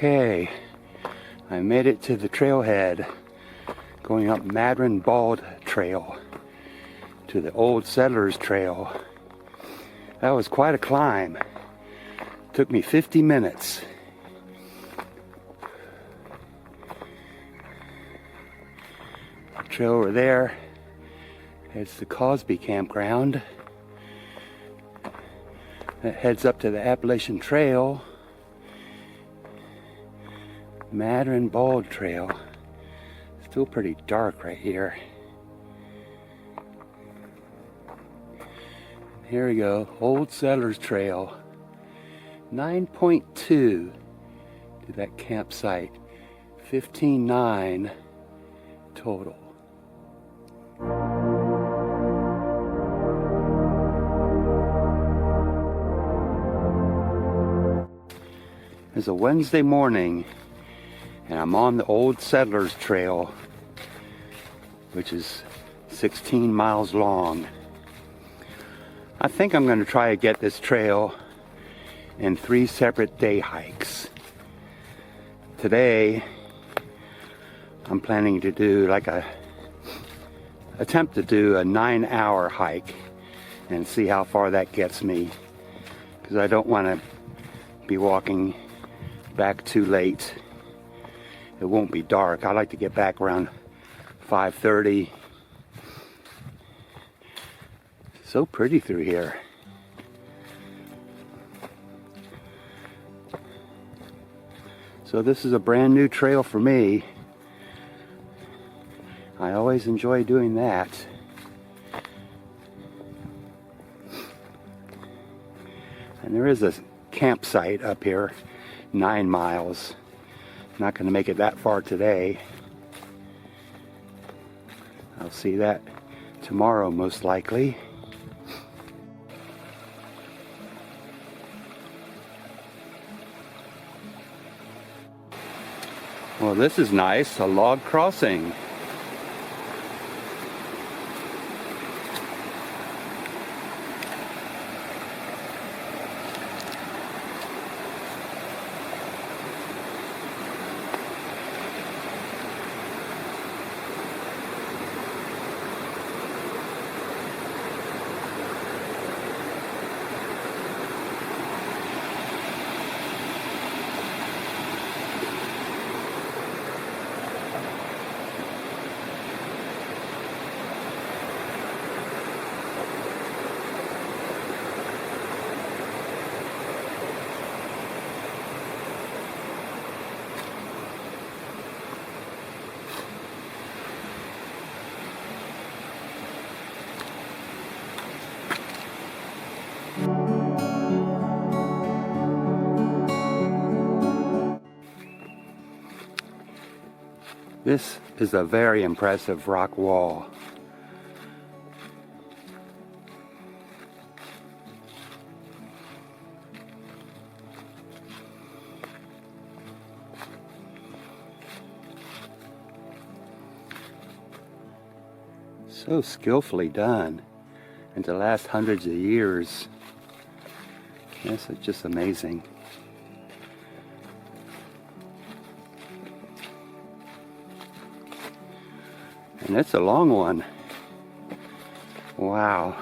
Okay, I made it to the trailhead going up Madron Bald Trail to the Old Settlers Trail. That was quite a climb. Took me 50 minutes. The trail over there heads to Cosby Campground. That heads up to the Appalachian Trail. Madron Bald Trail. Still pretty dark right here. Here we go, Old Settlers Trail. 9.2 to that campsite. 15.9 total. It's a Wednesday morning, and I'm on the Old Settlers Trail, which is 16 miles long. I think I'm going to try to get this trail in 3 separate day hikes. Today, I'm planning to do attempt to do a 9-hour hike and see how far that gets me, because I don't want to be walking back too late. It won't be dark. I like to get back around 5:30. So pretty through here. So this is a brand new trail for me. I always enjoy doing that. And there is a campsite up here, 9 miles. Not going to make it that far today. I'll see that tomorrow most likely. Well, this is nice, a log crossing. This is a very impressive rock wall. So skillfully done, and to last hundreds of years. Yes, it's just amazing. And it's a long one. Wow.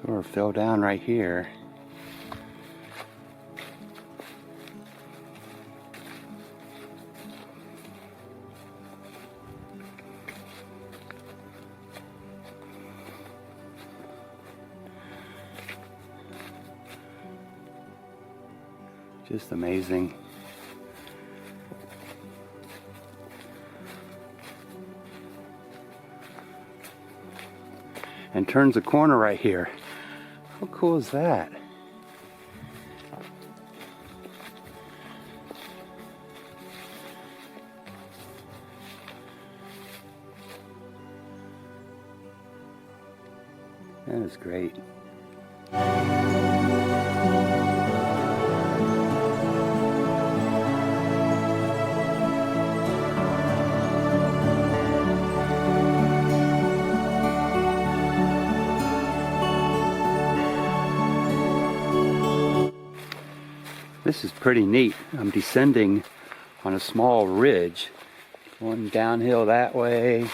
Sort of fell down right here. Just amazing. And turns a corner right here. How cool is that? That is great. This is pretty neat. I'm descending on a small ridge, going downhill that way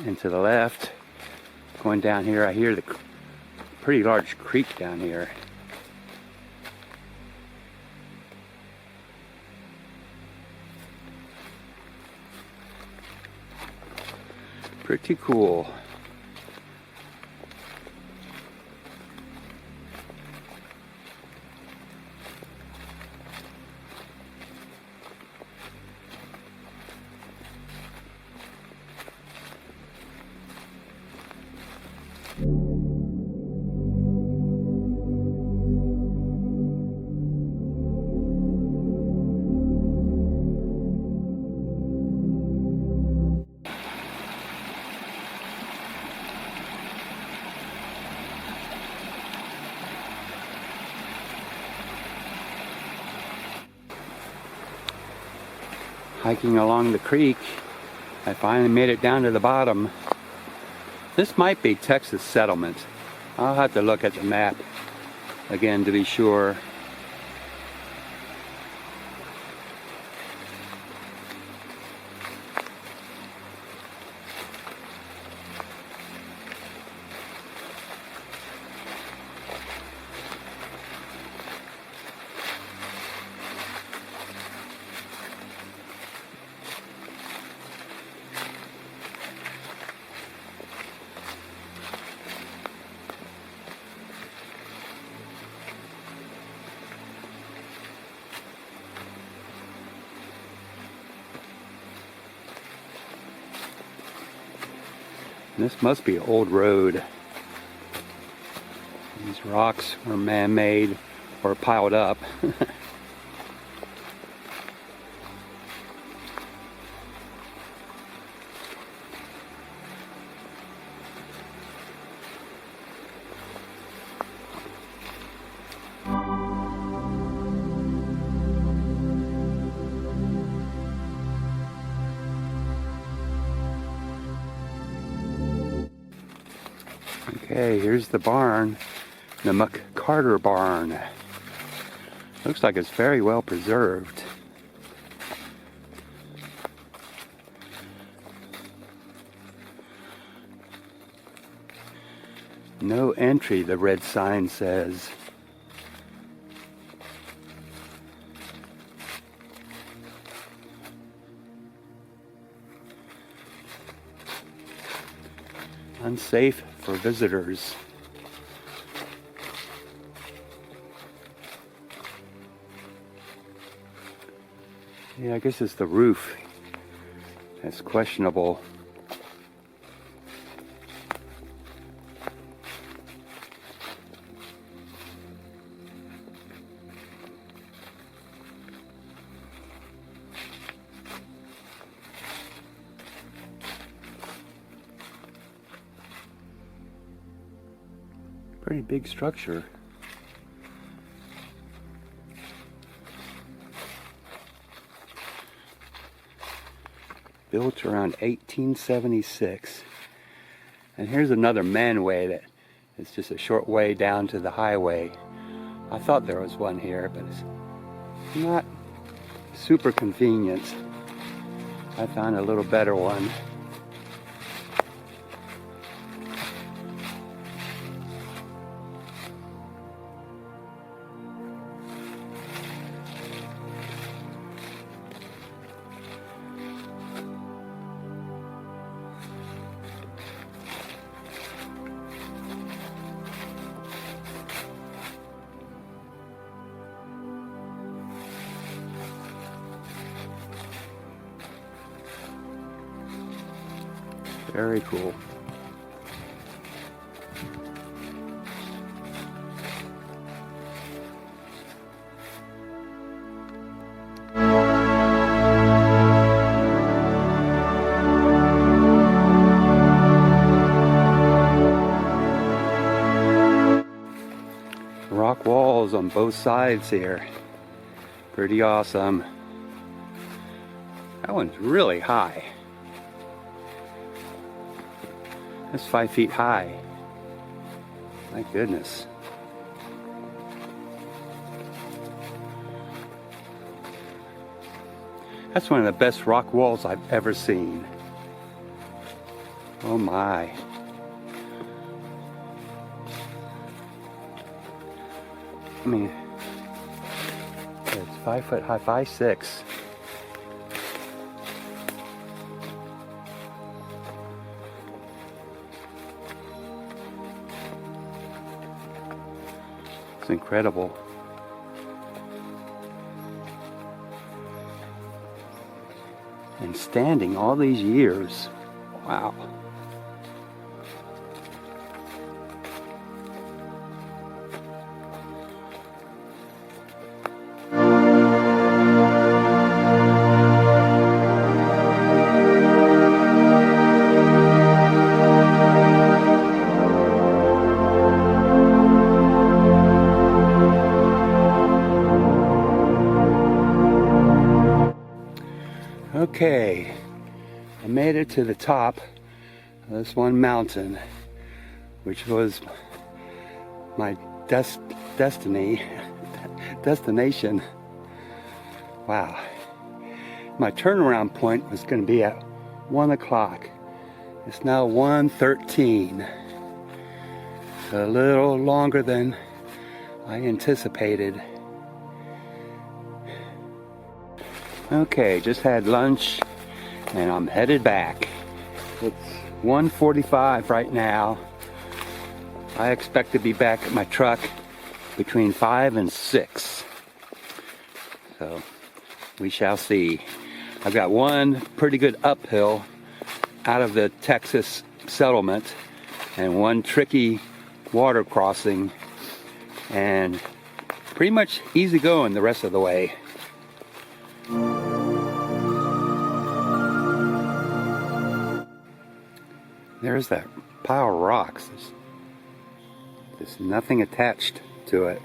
and to the left. Going down here, I hear the pretty large creek down here. Pretty cool. Hiking along the creek, I finally made it down to the bottom. This might be Texas settlement. I'll have to look at the map again to be sure. This must be an old road. These rocks were man-made or piled up. Okay, here's the barn, the McCarter barn. Looks like it's very well preserved. No entry, the red sign says. Unsafe for visitors. Yeah, I guess it's the roof that's questionable. Pretty big structure. Built around 1876. And here's another manway that is just a short way down to the highway. I thought there was one here, but it's not super convenient. I found a little better one. Very cool. Rock walls on both sides here. Pretty awesome. That one's really high. That's 5 feet high. My goodness. That's one of the best rock walls I've ever seen. Oh my. I mean, it's 5 foot high, 5'6". It's incredible. And standing all these years. Wow. Okay, I made it to the top of this one mountain, which was my destination. Wow. My turnaround point was going to be at 1 o'clock. It's now 1:13. A little longer than I anticipated. Okay, just had lunch and I'm headed back. It's 1:45 right now. I expect to be back at my truck between 5 and 6. So we shall see. I've got one pretty good uphill out of the Texas settlement and one tricky water crossing, and pretty much easy going the rest of the way. There's that pile of rocks. There's nothing attached to it.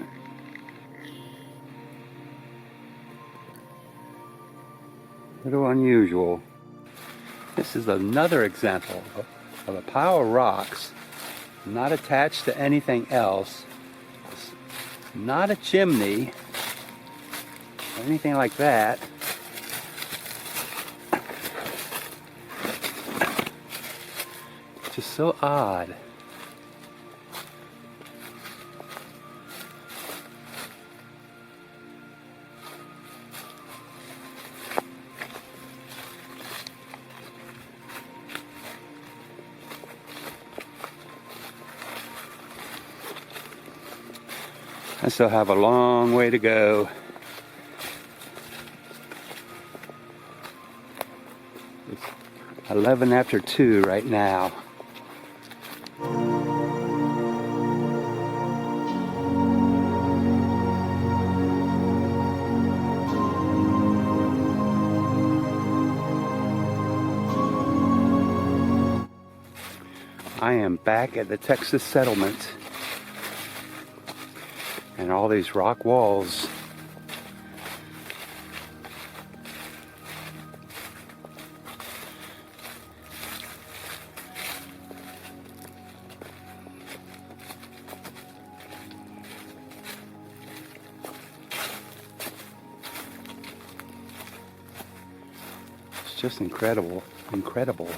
A little unusual. This is another example of a pile of rocks not attached to anything else. It's not a chimney or anything like that. Just so odd. I still have a long way to go. It's 11 after 2 right now. I am back at the Texas settlement. And all these rock walls. It's just incredible, incredible.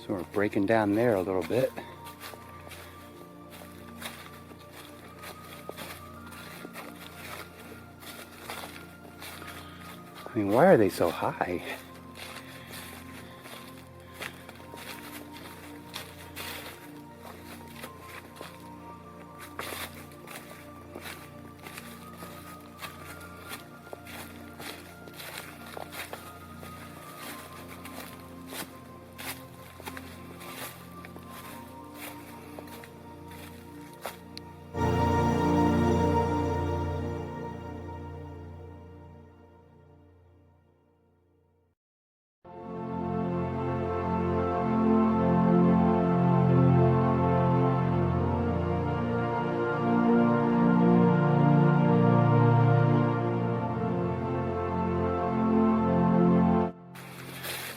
So we're breaking down there a little bit. I mean, why are they so high?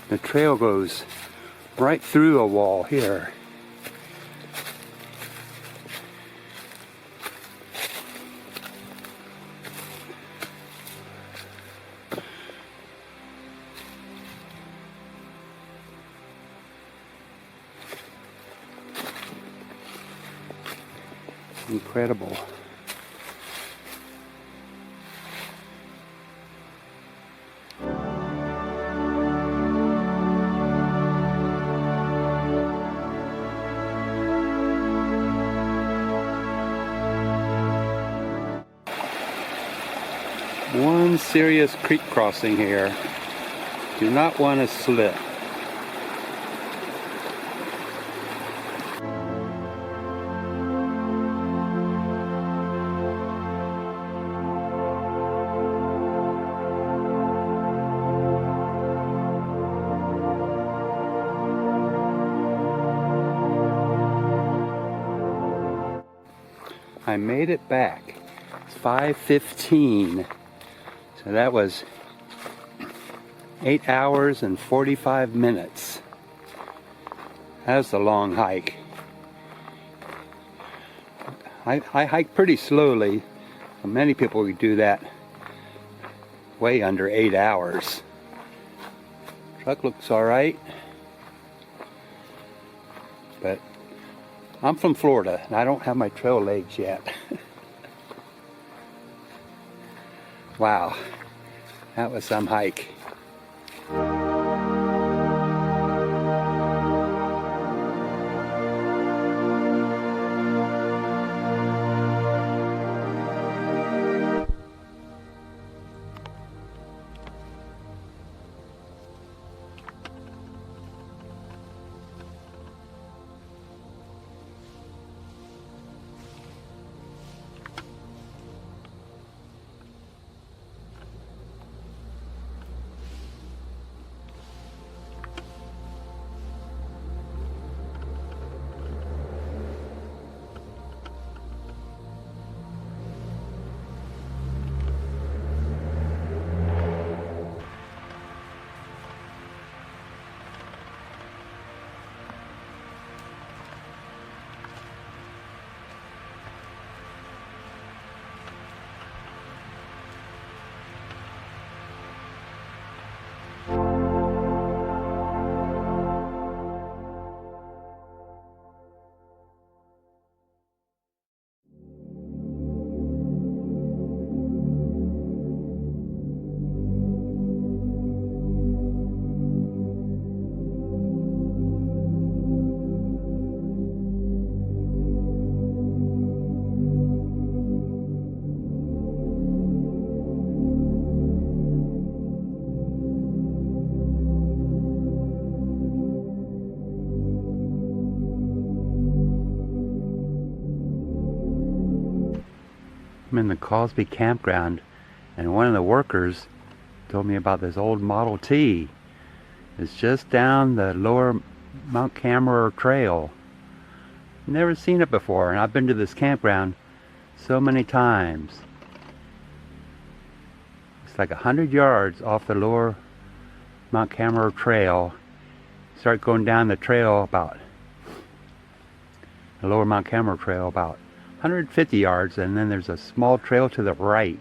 The trail goes right through a wall here. Incredible. One serious creek crossing here. Do not want to slip. I made it back. It's 5:15. So that was 8 hours and 45 minutes. That's a long hike. I hike pretty slowly. Many people would do that way under 8 hours. Truck looks all right. But I'm from Florida and I don't have my trail legs yet. Wow, that was some hike. I'm in the Cosby campground, and one of the workers told me about this old Model T. It's just down the lower Mount Cameron Trail. Never seen it before, and I've been to this campground so many times. It's like 100 yards off the lower Mount Cameron Trail. Start going down the trail about the lower Mount Cameron Trail about 150 yards, and then there's a small trail to the right.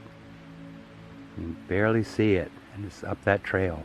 You can barely see it, and it's up that trail.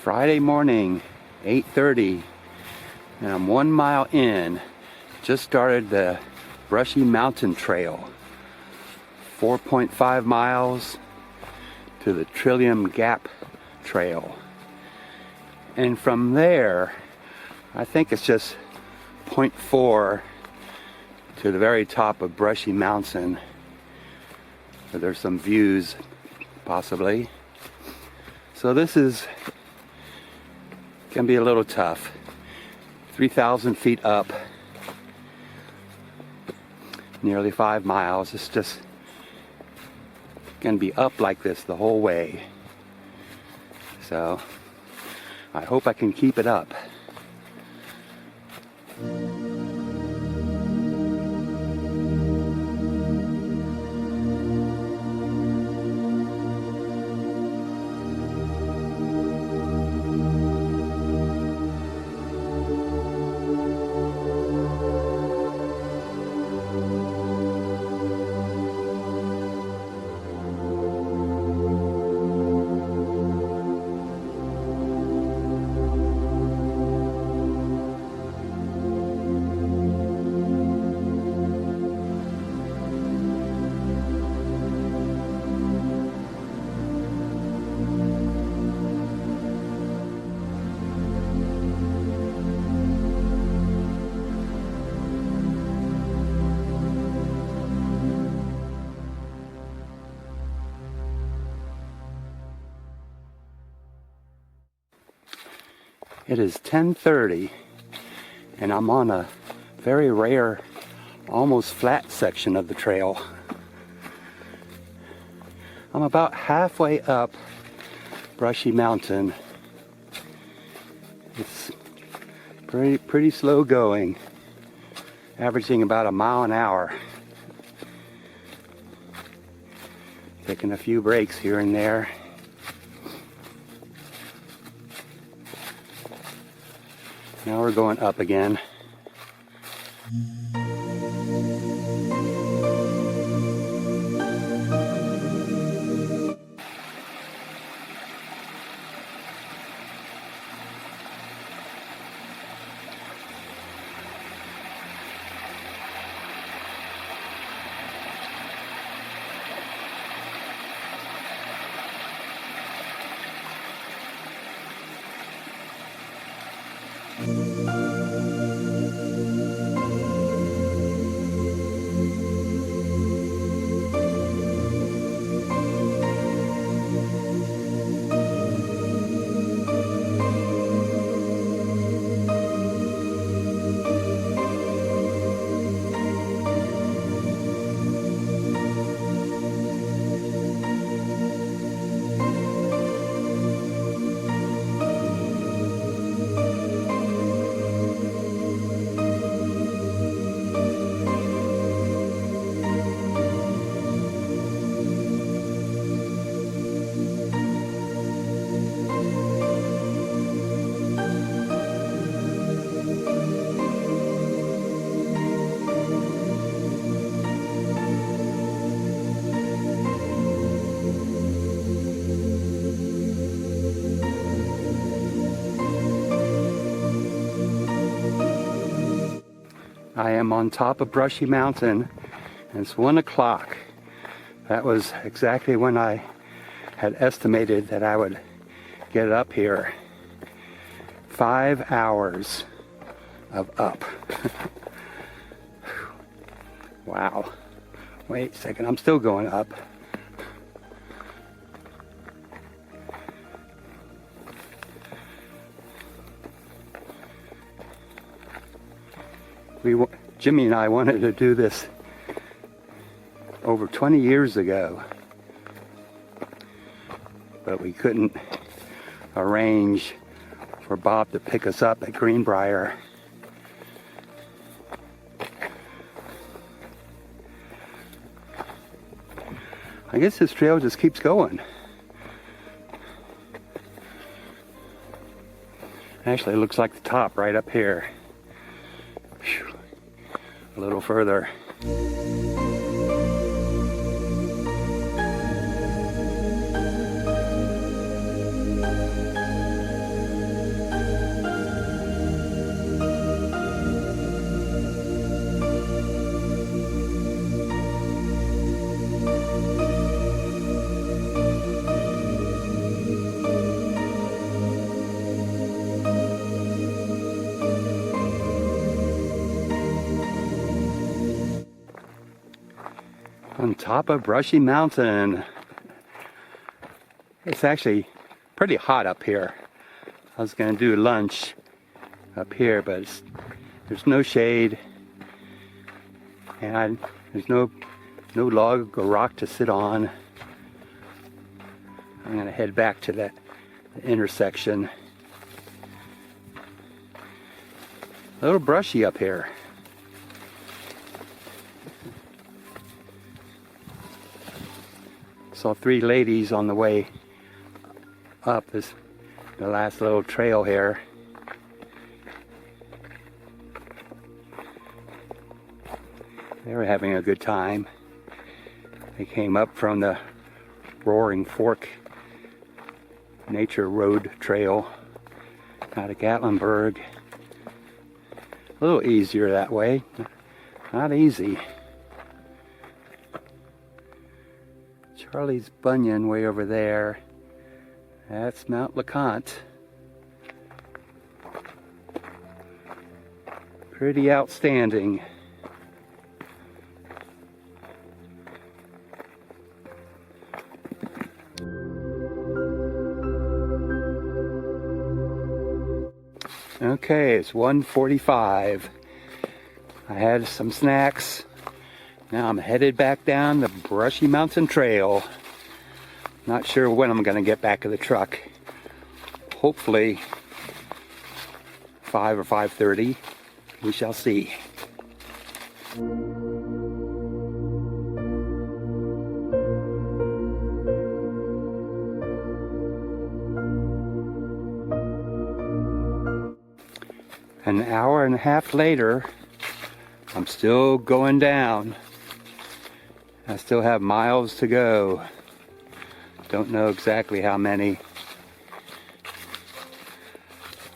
Friday morning, 8:30, and I'm 1 mile in. Just started the Brushy Mountain Trail. 4.5 miles to the Trillium Gap Trail. And from there, I think it's just 0.4 to the very top of Brushy Mountain, where there's some views, possibly. So this is can be a little tough. 3,000 feet up, nearly 5 miles. It's just gonna be up like this the whole way. So I hope I can keep it up. It is 10:30 and I'm on a very rare, almost flat section of the trail. I'm about halfway up Brushy Mountain. It's pretty slow going, averaging about a mile an hour. Taking a few breaks here and there. Now we're going up again. I am on top of Brushy Mountain and it's 1 o'clock. That was exactly when I had estimated that I would get up here. 5 hours of up. Wow. Wait a second, I'm still going up. Jimmy and I wanted to do this over 20 years ago, but we couldn't arrange for Bob to pick us up at Greenbrier. I guess this trail just keeps going. Actually, it looks like the top right up here. Whew. A little further. On top of Brushy Mountain. It's actually pretty hot up here. I was going to do lunch up here, but there's no shade and there's no log or rock to sit on. I'm going to head back to that intersection. A little brushy up here. Saw three ladies on the way up the last little trail here. They were having a good time. They came up from the Roaring Fork Nature Road Trail out of Gatlinburg. A little easier that way. Not easy. Charlie's Bunyan way over there. That's Mount LeConte. Pretty outstanding. Okay, it's 1:45. I had some snacks. Now I'm headed back down the Brushy Mountain Trail. Not sure when I'm going to get back to the truck. Hopefully 5 or 5:30. We shall see. An hour and a half later, I'm still going down. I still have miles to go. Don't know exactly how many.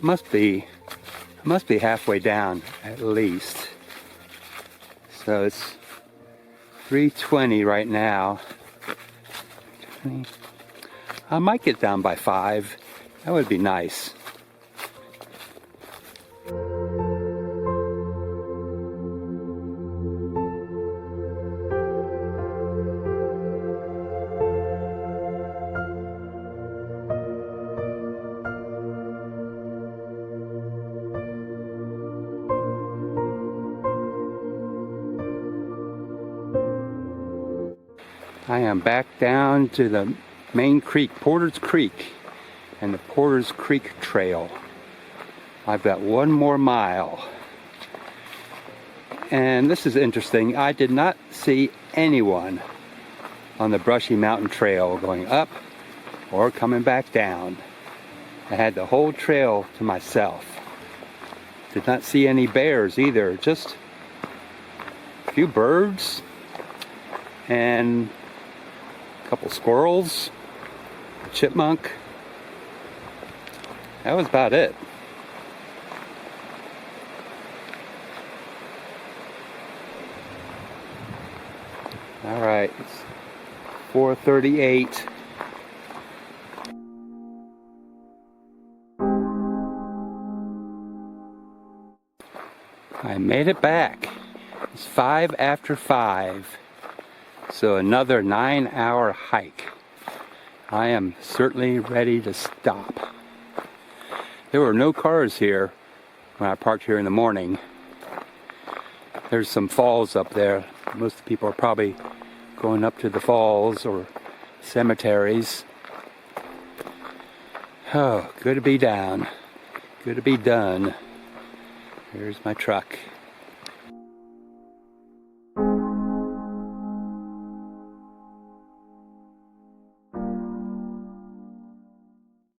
Must be halfway down at least. So it's 3:20 right now. I might get down by 5. That would be nice. I am back down to the main creek, Porter's Creek, and the Porter's Creek Trail. I've got one more mile. And this is interesting. I did not see anyone on the Brushy Mountain Trail going up or coming back down. I had the whole trail to myself. Did not see any bears either, just a few birds and a couple squirrels, a chipmunk. That was about it. All right, it's 4:38. I made it back. It's 5 after 5. So another 9-hour hike. I am certainly ready to stop. There were no cars here when I parked here in the morning. There's some falls up there. Most people are probably going up to the falls or cemeteries. Oh, good to be down. Good to be done. Here's my truck.